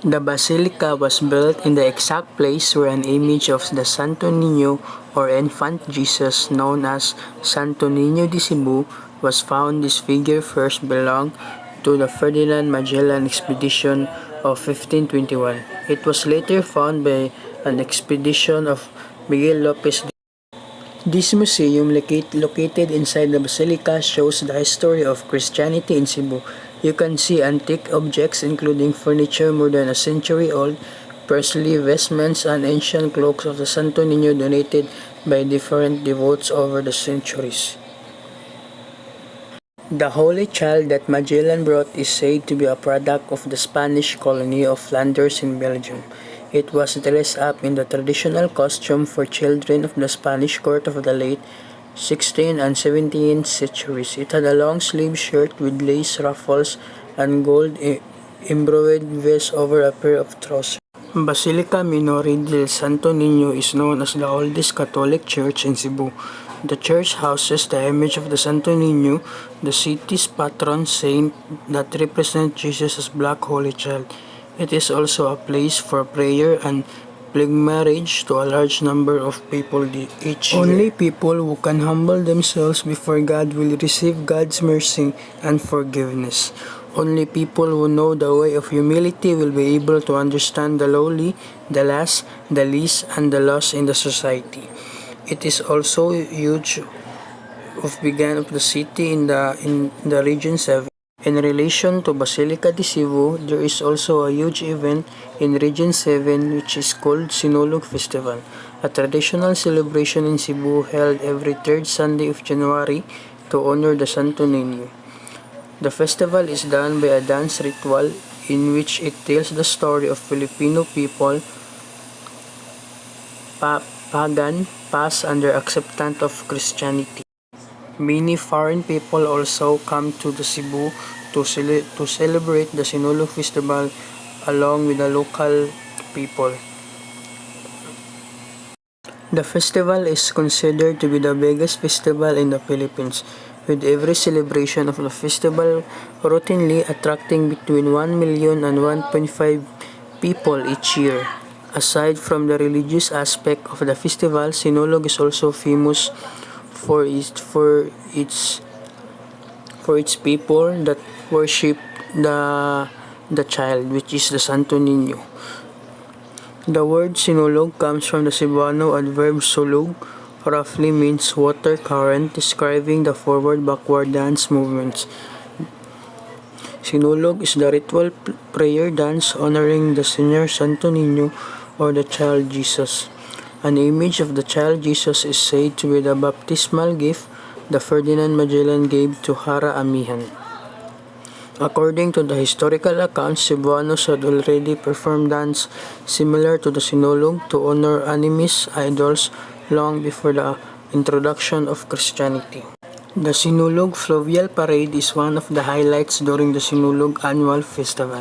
The basilica was built in the exact place where an image of the Santo Niño or Infant Jesus, known as Santo Niño de Cebu, was found. This figure first belonged to the Ferdinand Magellan expedition of 1521. It was later found by an expedition of Miguel Lopez. This museum, located inside the basilica, shows the history of Christianity in Cebu. You can see antique objects including furniture more than a century old, priestly vestments, and ancient cloaks of the Santo Niño donated by different devotees over the centuries. The Holy Child that Magellan brought is said to be a product of the Spanish colony of Flanders in Belgium. It was dressed up in the traditional costume for children of the Spanish court of the late 16th and 17th centuries. It had a long-sleeved shirt with lace ruffles and gold embroidered vest over a pair of trousers. Basilica Minori del Santo Niño is known as the oldest Catholic church in Cebu. The church houses the image of the Santo Niño, the city's patron saint that represents Jesus as Black Holy Child. It is also a place for prayer and pilgrimage to a large number of people each year. Only people who can humble themselves before God will receive God's mercy and forgiveness. Only people who know the way of humility will be able to understand the lowly, the last, the least, and the lost in the society. It is also huge of began of the city in the region 7. In relation to Basilica de Cebu, there is also a huge event in Region 7 which is called Sinulog Festival, a traditional celebration in Cebu held every third Sunday of January to honor the Santo Niño. The festival is done by a dance ritual in which it tells the story of Filipino people, pagan, past, and their acceptance of Christianity. Many foreign people also come to the Cebu to celebrate the Sinulog Festival along with the local people. The festival is considered to be the biggest festival in the Philippines, with every celebration of the festival routinely attracting between 1 million and 1.5 people each year. Aside from the religious aspect of the festival, Sinulog is also famous for its people that worship the child, which is the Santo Niño. The word sinulog comes from the Cebuano adverb sulog, roughly means water current, describing the forward-backward dance movements. Sinulog is the ritual prayer dance honoring the Senior Santo Niño or the child Jesus. An image of the child Jesus is said to be the baptismal gift the Ferdinand Magellan gave to Hara Amihan. According to the historical accounts, Cebuanos had already performed dance similar to the Sinulog to honor animist idols long before the introduction of Christianity. The Sinulog Fluvial Parade is one of the highlights during the Sinulog annual festival.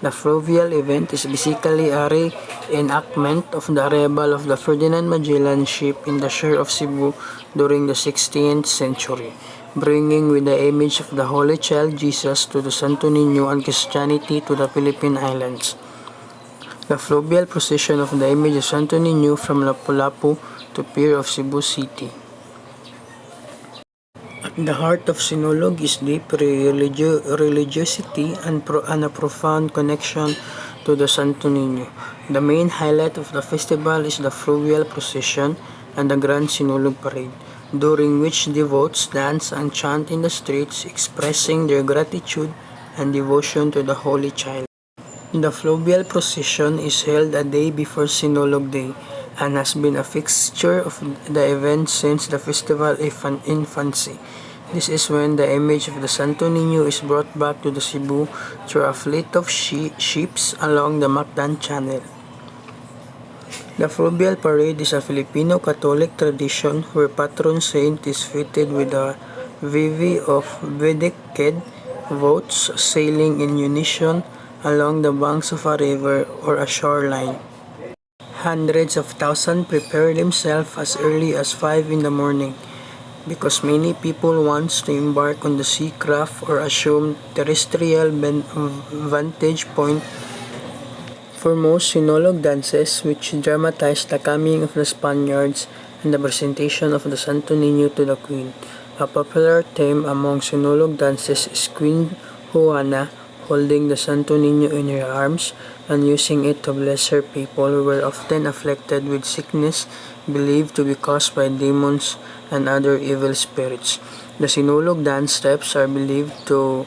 The fluvial event is basically a reenactment of the arrival of the Ferdinand Magellan ship in the shore of Cebu during the 16th century, bringing with the image of the Holy Child Jesus to the Santo Niño and Christianity to the Philippine Islands. The fluvial procession of the image of Santo Niño from Lapu-Lapu to Pier of Cebu City. At the heart of Sinulog is deep religiosity and a profound connection to the Santo Niño. The main highlight of the festival is the fluvial procession and the Grand Sinulog Parade, during which devotees dance and chant in the streets, expressing their gratitude and devotion to the Holy Child. The fluvial procession is held a day before Sinulog Day and has been a fixture of the event since the festival infancy. This is when the image of the Santo Niño is brought back to the Cebu through a fleet of ships along the Mactan Channel. The fluvial parade is a Filipino Catholic tradition where patron saint is fitted with a Vivi of Vedic boats sailing in unison along the banks of a river or a shoreline. Hundreds of thousands prepare themselves as early as 5 in the morning because many people want to embark on the sea craft or assume terrestrial vantage point For most Sinulog dances, which dramatize the coming of the Spaniards and the presentation of the Santo Niño to the Queen, a popular theme among Sinulog dances is Queen Juana holding the Santo Niño in her arms and using it to bless her people who were often afflicted with sickness believed to be caused by demons and other evil spirits. The Sinulog dance steps are believed to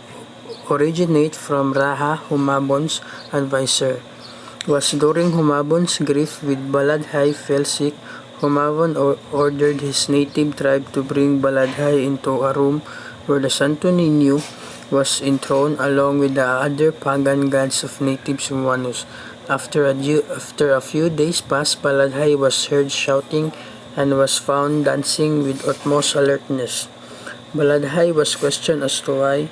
originate from Raha Humabon's advisor. Was during Humabon's grief with Baladhay fell sick, Humabon ordered his native tribe to bring Baladhay into a room where the Santo Niño was enthroned along with the other pagan gods of native Cebuanos. After a few days passed, Baladhay was heard shouting and was found dancing with utmost alertness. Baladhay was questioned as to why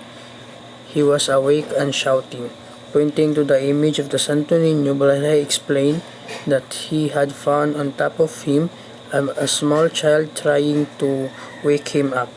he was awake and shouting. Pointing to the image of the Santo Niño, Baladhay explained that he had found on top of him a small child trying to wake him up.